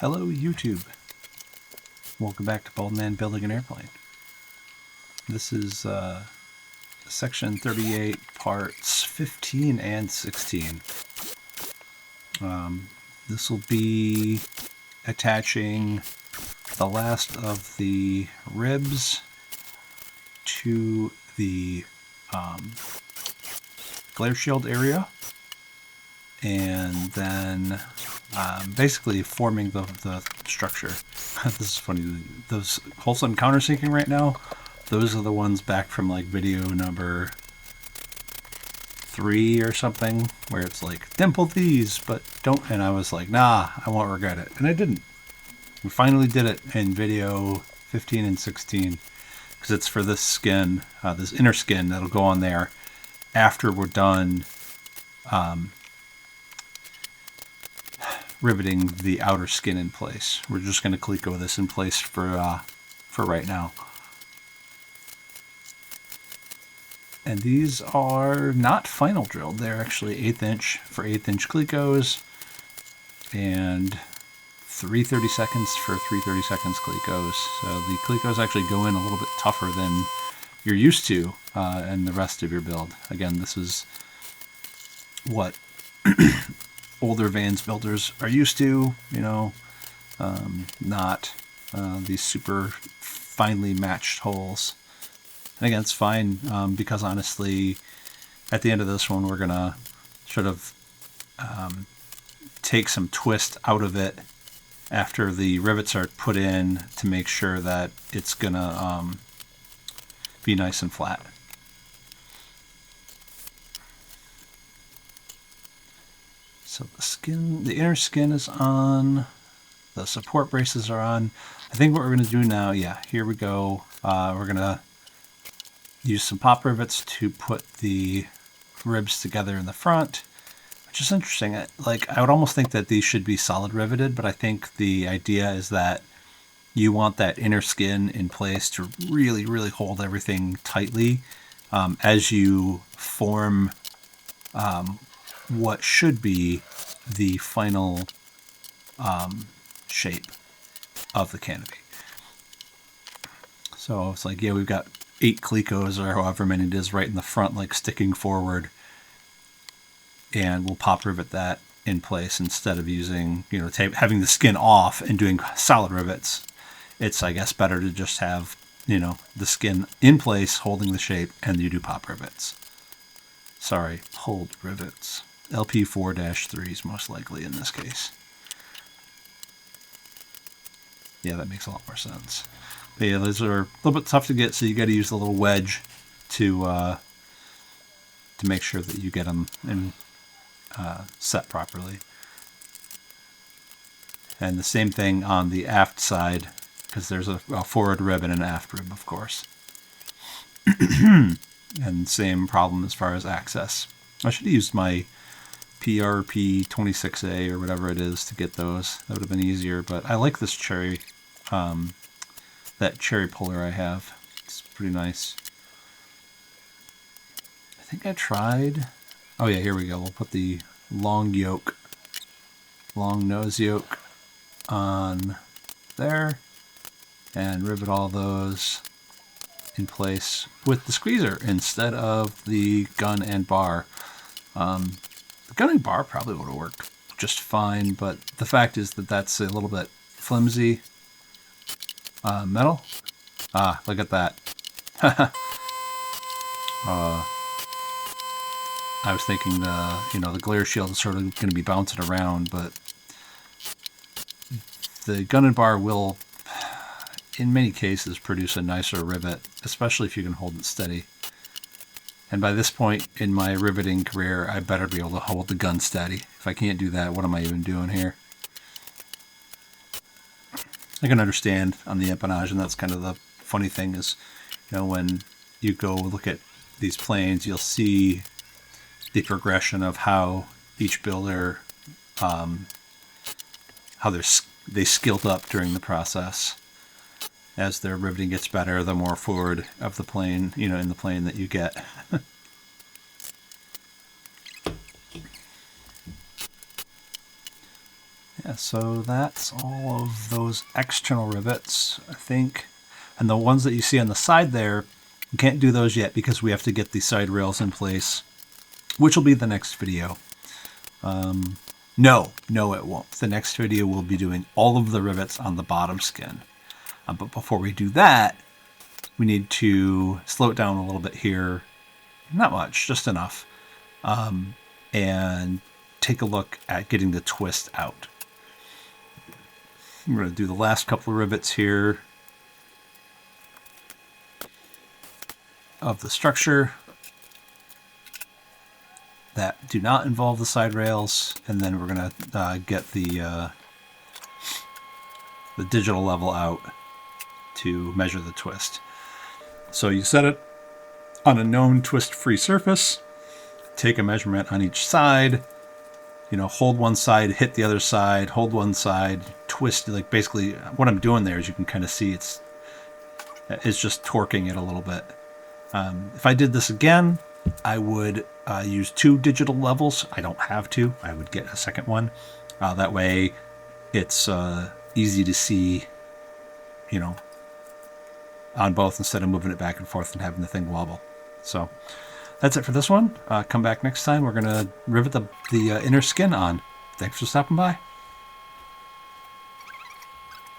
Hello YouTube. Welcome back to Bald Man Building an Airplane. This is section 38, parts 15 and 16. This will be attaching the last of the ribs to the glare shield area, and then basically forming the structure. This is funny. Those holes I'm countersinking right now, those are the ones back from like video number 3 or something, where it's like, dimple these, but don't. And I was like, nah, I won't regret it. And I didn't. We finally did it in video 15 and 16, because it's for this skin, this inner skin that'll go on there after we're done riveting the outer skin in place. We're just going to cleco this in place for right now. And these are not final drilled. They're actually 1/8 inch for 1/8 inch clecos, and 3/32 for 3/32 clecos. So the clecos actually go in a little bit tougher than you're used to in the rest of your build. Again, this is what older Vans builders are used to, you know, not these super finely matched holes. And again, it's fine, because honestly, at the end of this one, we're gonna sort of take some twist out of it after the rivets are put in to make sure that it's gonna be nice and flat. So the inner skin is on, the support braces are on. I think what we're going to do now, yeah, here we go. We're going to use some pop rivets to put the ribs together in the front, which is interesting. Like, I would almost think that these should be solid riveted, but I think the idea is that you want that inner skin in place to really, really hold everything tightly as you form what should be the final shape of the canopy. So it's like, yeah, we've got 8 clecos or however many it is right in the front, like sticking forward, and we'll pop rivet that in place instead of using, you know, having the skin off and doing solid rivets. It's, I guess, better to just have, you know, the skin in place holding the shape, and you do pop rivets. Sorry, hold rivets. LP4-3 is most likely in this case. Yeah, that makes a lot more sense. But yeah, those are a little bit tough to get, so you got to use a little wedge to make sure that you get them in, set properly. And the same thing on the aft side, because there's a forward rib and an aft rib, of course. And same problem as far as access. I should have used my PRP26A or whatever it is to get those. That would have been easier, but I like this cherry, that cherry puller I have. It's pretty nice. I think I tried, oh yeah, here we go. We'll put the long nose yoke on there and rivet all those in place with the squeezer instead of the gun and bar. The gun and bar probably would have worked just fine, but the fact is that that's a little bit flimsy metal. Ah, look at that. I was thinking the glare shield is sort of going to be bouncing around, but the gun and bar will, in many cases, produce a nicer rivet, especially if you can hold it steady. And by this point in my riveting career, I better be able to hold the gun steady. If I can't do that, what am I even doing here? I can understand on the empennage, and that's kind of the funny thing is, you know, when you go look at these planes, you'll see the progression of how each builder, how they skilled up during the process. As their riveting gets better, the more forward of the plane, you know, in the plane that you get. Yeah, So that's all of those external rivets, I think. And the ones that you see on the side there, we can't do those yet because we have to get the side rails in place, which will be the next video. No, it won't. The next video we'll be doing all of the rivets on the bottom skin. But before we do that, we need to slow it down a little bit here. Not much, just enough. And take a look at getting the twist out. I'm going to do the last couple of rivets here of the structure that do not involve the side rails, and then we're going to get the digital level out to measure the twist. So you set it on a known twist-free surface, take a measurement on each side, hold one side, hit the other side, hold one side, twist. Like basically what I'm doing there is you can kind of see it's just torquing it a little bit. If I did this again, I would use 2 digital levels. I don't have to. I would get a second one. That way it's easy to see, on both instead of moving it back and forth and having the thing wobble. So that's it for this one. Come back next time. We're going to rivet the inner skin on. Thanks for stopping by.